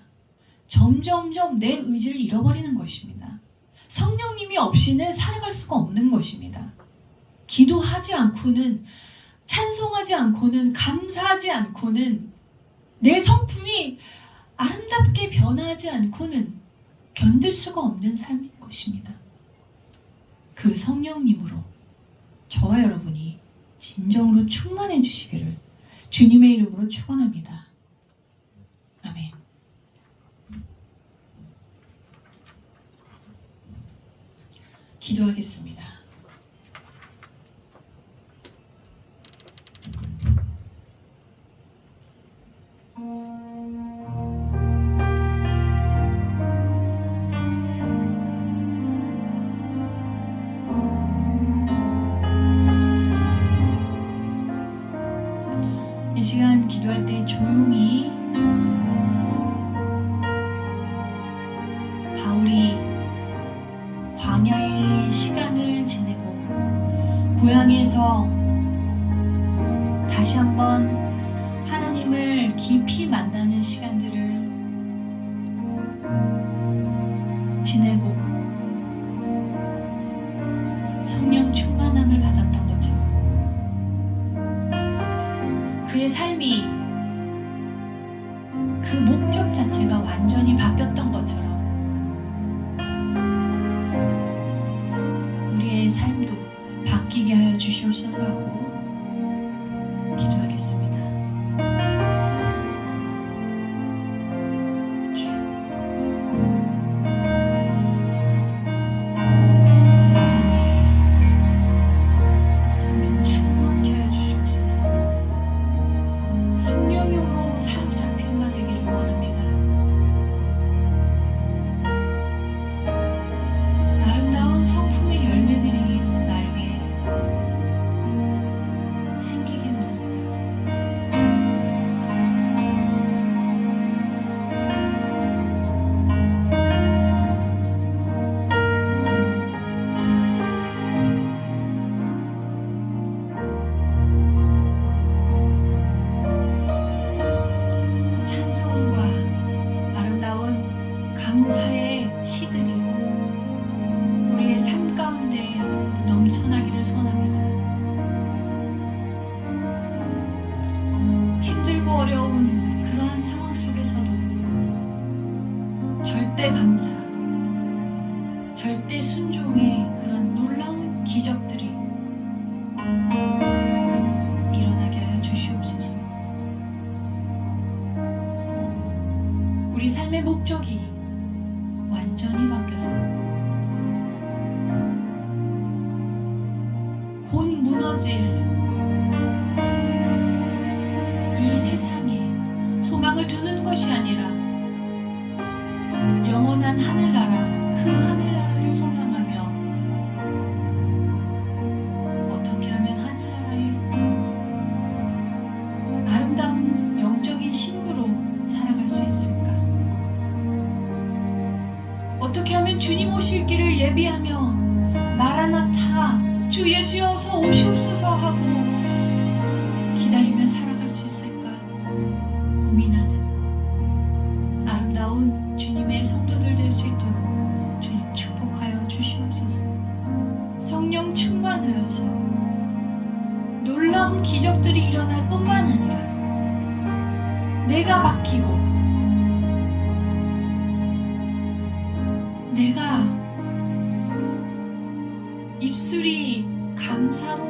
점점점 내 의지를 잃어버리는 것입니다. 성령님이 없이는 살아갈 수가 없는 것입니다. 기도하지 않고는, 찬송하지 않고는, 감사하지 않고는, 내 성품이 아름답게 변하지 않고는 견딜 수가 없는 삶인 것입니다. 그 성령님으로 저와 여러분이 진정으로 충만해 주시기를 주님의 이름으로 축원합니다. 아멘. 기도하겠습니다. 바울이 광야의 시간을 지내고 고향에서 다시 한번 하나님을 깊이 만나는 시간들을 지내고 성령 충만함을 받았던 것처럼 그의 삶이 그 목적 자체가 완전히 바뀌었던 것처럼 우리의 삶도 바뀌게 하여 주시옵소서 하고 기도하겠습니다. 성령 충만케 하여 주시옵소서. 성령으로 사로잡힌 바 되기를 원합니다. 아름다운 성품의 열매들이 나에게 생기기 원합니다. 찬송과 아름다운 감사의 시들이 우리의 삶 가운데 넘쳐나기를 소원합니다. 힘들고 어려운 그러한 상황 속에서도 절대 감사, 절대 순종의 그런 놀라운 기적들이 일어나게 하여 주시옵소서. 우리 삶의 목적이 완전히 바뀌어서 곧 무너질 이 세상에 소망을 두는 것이 아니라 영원한 하늘나라, 그 하늘나라를 소망하며 어떻게 하면 하늘나라의 아름다운 영적인 신부로 살아갈 수 있을까? 어떻게 하면 주님 오실 길을 예비하며 마라나타 주 예수여 어서 오시옵소서 하고 기다리며 살아갈 수 있을까 고민하는 아름다운 주님의 성도들 될 수 있도록 주님 축복하여 주시옵소서. 성령 충만하여서 놀라운 기적들이 일어날 뿐만 아니라 내가 바뀌고 내가 입술이 감사로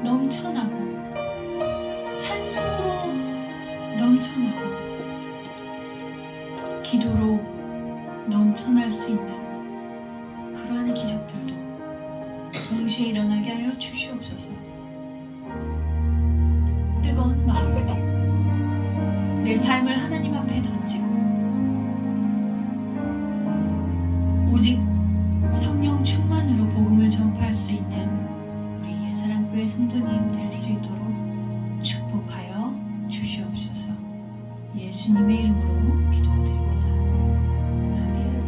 넘쳐나고 찬송으로 넘쳐나고 기도로 넘쳐날 수 있는 그러한 기적들도 동시에 일어나게 하여 주시옵소서. 뜨거운 마음으로 내 삶을 하나님 앞에 던지고 오직 성령 충만으로 복음을 전파할 수 있는 우리 예사랑교회 성도님 될 수 있도록 축복하여 주시옵소서. 예수님의 이름으로 기도드립니다. 아멘.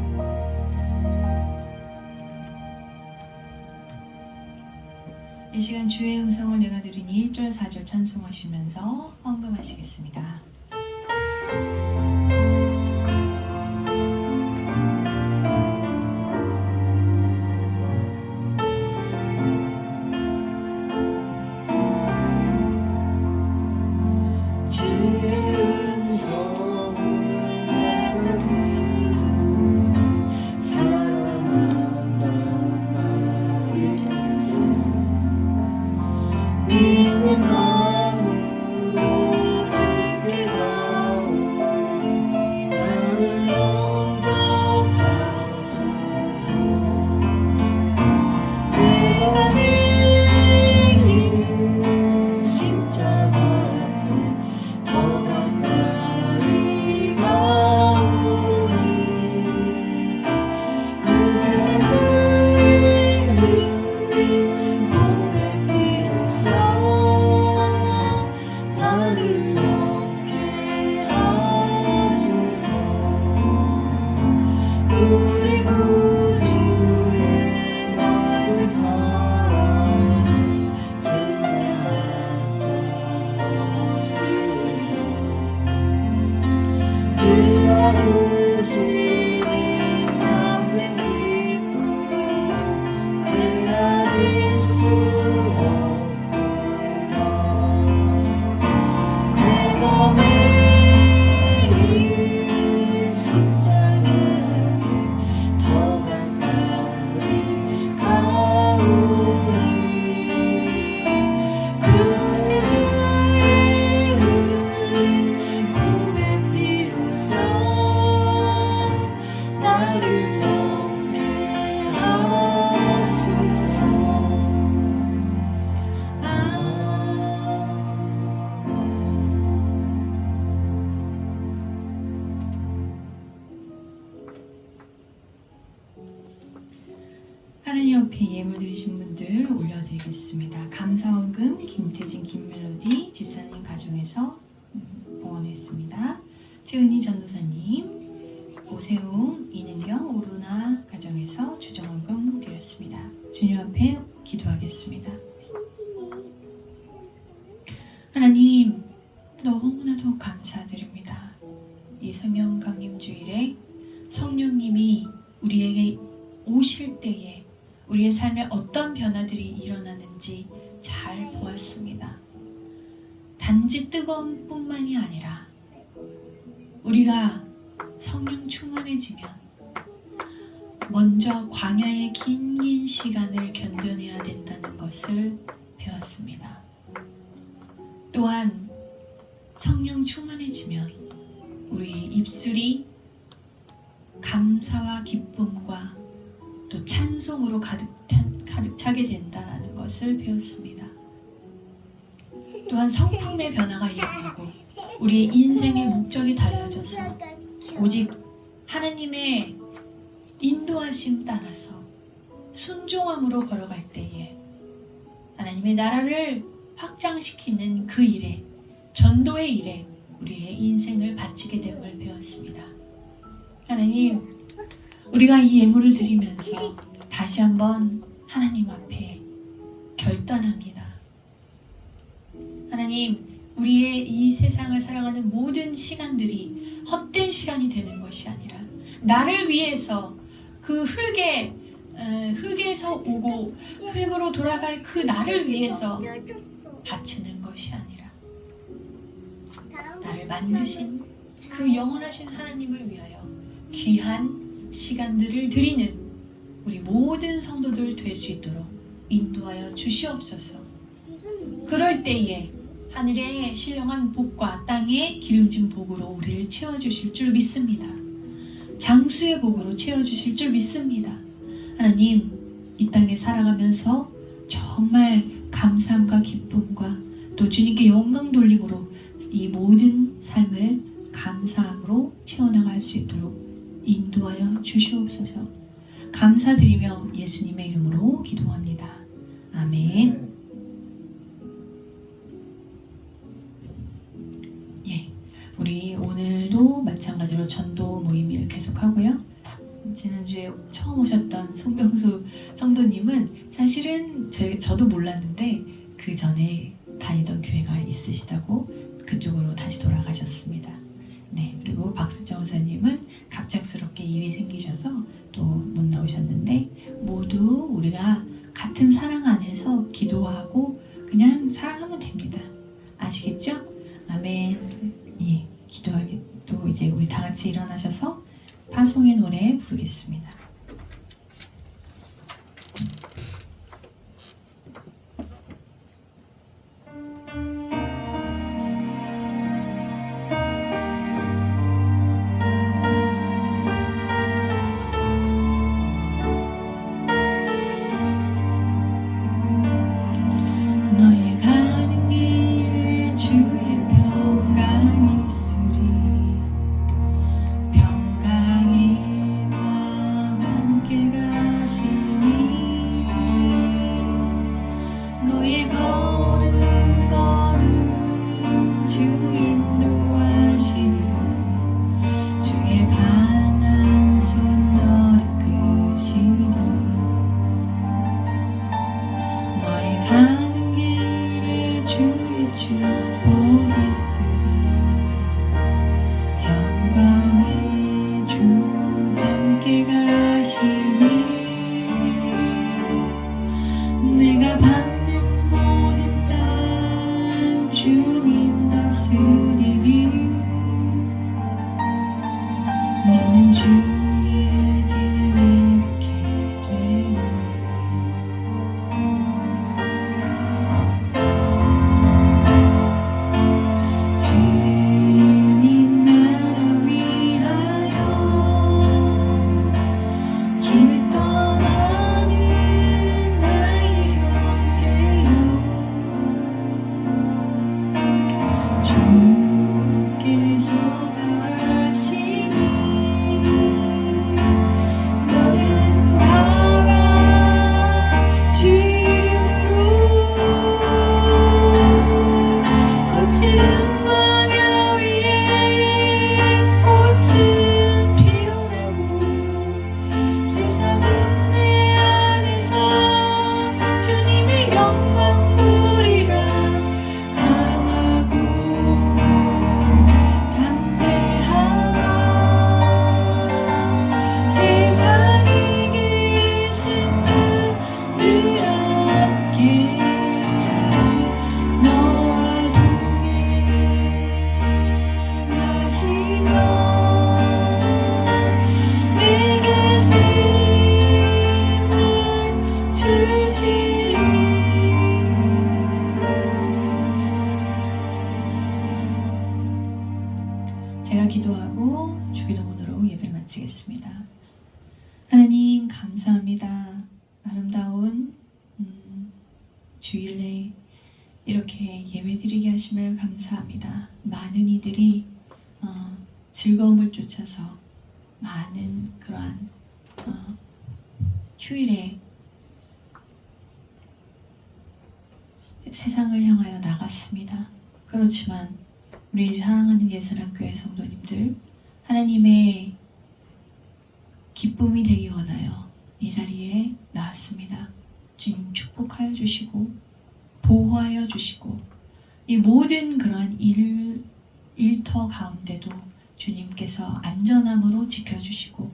이 시간 주의 음성을 내가 들으니 1절 4절 찬송하시면서 헌금하시겠습니다. 믿는 마음으로 주께 가오 앞에 예물 드리신 분들 올려드리겠습니다. 감사원금 김태진, 김멜로디 지사님 가정에서 봉헌했습니다. 최은희 전도사님, 오세웅, 이능경, 오루나 가정에서 주정원금 드렸습니다. 주님 앞에 기도하겠습니다. 하나님, 너무나도 감사드립니다. 이 성령 강림 주일에 성령님이 우리에게 오실 때에 우리의 삶에 어떤 변화들이 일어나는지 잘 보았습니다. 단지 뜨거움 뿐만이 아니라 우리가 성령 충만해지면 먼저 광야의 긴 시간을 견뎌내야 된다는 것을 배웠습니다. 또한 성령 충만해지면 우리의 입술이 감사와 기쁨과 또 찬송으로 가득 차게 된다는 것을 배웠습니다. 또한 성품의 변화가 일어나고 우리의 인생의 목적이 달라져서 오직 하나님의 인도하심 따라서 순종함으로 걸어갈 때에 하나님의 나라를 확장시키는 그 일에, 전도의 일에 우리의 인생을 바치게 됨을 배웠습니다. 하나님, 우리가 이 예물을 드리면서 다시 한번 하나님 앞에 결단합니다. 하나님, 우리의 이 세상을 살아가는 모든 시간들이 헛된 시간이 되는 것이 아니라 나를 위해서 그 흙에서 오고 흙으로 돌아갈 그 나를 위해서 바치는 것이 아니라 나를 만드신 그 영원하신 하나님을 위하여 귀한 시간들을 드리는 우리 모든 성도들 될 수 있도록 인도하여 주시옵소서. 그럴 때에 하늘의 신령한 복과 땅의 기름진 복으로 우리를 채워주실 줄 믿습니다. 장수의 복으로 채워주실 줄 믿습니다. 하나님, 이 땅에 살아가면서 정말 감사함과 기쁨과 또 주님께 영광 돌림으로 이 모든 삶을 감사함으로 채워나갈 수 있도록 인도하여 주시옵소서. 감사드리며 예수님의 이름으로 기도합니다. 아멘. 우리 오늘도 마찬가지로 전도 모임을 계속하고요. 지난주에 처음 오셨던 송병수 성도님은 사실은 저도 몰랐는데 그 전에 다니던 교회가 있으시다고 그쪽으로 다시 돌아가셨습니다. 네, 그리고 박수정 원사님은 갑작스럽게 일이 생기셔서 또 못 나오셨는데 모두 우리가 같은 사랑 안에서 기도하고 그냥 사랑하면 됩니다. 아시겠죠? 아멘. 예, 기도하게 또 이제 우리 다 같이 일어나셔서 파송의 노래 부르겠습니다. 너의 가는 길에 주의 평강이 있으리. 평강의 왕 함께 가시니 너의 걸음 주 인도하시리. 주의 강한 손 너를 이끄시리. 너의 가는 길에 주의 축복 있으리. 영광의 주 함께 가시니 내가 밟는 모든 땅 주님 다스리리. 너는 주의 길 예비케 되리. 주님 나라 위하여 길 떠나는 나의 형제여. 주께서 가라시니 마치겠습니다. 하나님 감사합니다. 아름다운 주일에 이렇게 예배드리게 하심을 감사합니다. 많은 이들이 즐거움을 쫓아서 많은 그러한 휴일에 세상을 향하여 나갔습니다. 그렇지만 우리 사랑하는 예사랑교회 성도님들, 하나님의 기쁨이 되기 원하여 이 자리에 나왔습니다. 주님 축복하여 주시고 보호하여 주시고 이 모든 그러한 일터 가운데도 주님께서 안전함으로 지켜주시고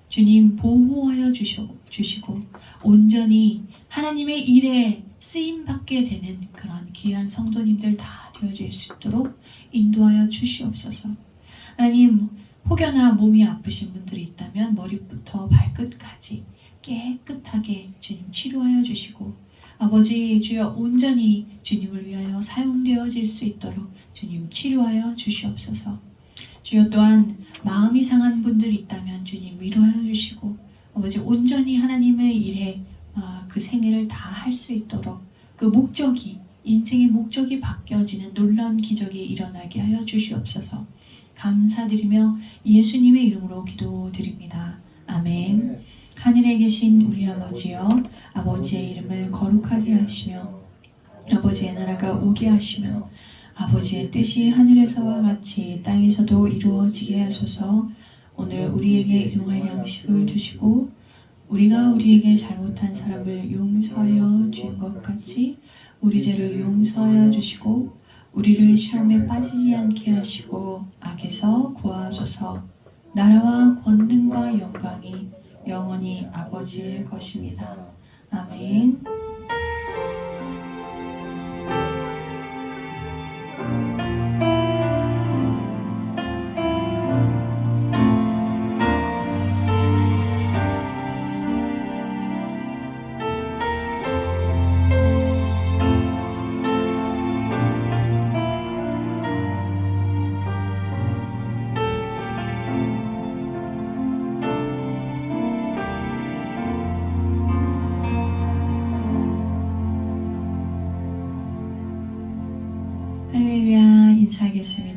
주님 보호하여 주시고 온전히 하나님의 일에 쓰임받게 되는 그런 귀한 성도님들 다 되어질 수 있도록 인도하여 주시옵소서. 하나님, 혹여나 몸이 아프신 분들이 있다면 머리부터 발끝까지 깨끗하게 주님 치료하여 주시고 아버지 주여 온전히 주님을 위하여 사용되어질 수 있도록 주님 치료하여 주시옵소서. 주여 또한 마음이 상한 분들이 있다면 주님 위로하여 주시고 아버지 온전히 하나님의 일에 그 생애를 다 할 수 있도록 그 목적이 인생의 목적이 바뀌어지는 놀라운 기적이 일어나게 하여 주시옵소서. 감사드리며 예수님의 이름으로 기도드립니다. 아멘. 하늘에 계신 우리 아버지여, 아버지의 이름을 거룩하게 하시며 아버지의 나라가 오게 하시며 아버지의 뜻이 하늘에서와 같이 땅에서도 이루어지게 하소서. 오늘 우리에게 일용할 양식을 주시고 우리가 우리에게 잘못한 사람을 용서하여 준 것 같이 우리 죄를 용서하여 주시고 우리를 시험에 빠지지 않게 하시고 악에서 구하소서. 나라와 권능과 영광이 영원히 아버지의 것입니다. 아멘. 할렐루야. 인사하겠습니다.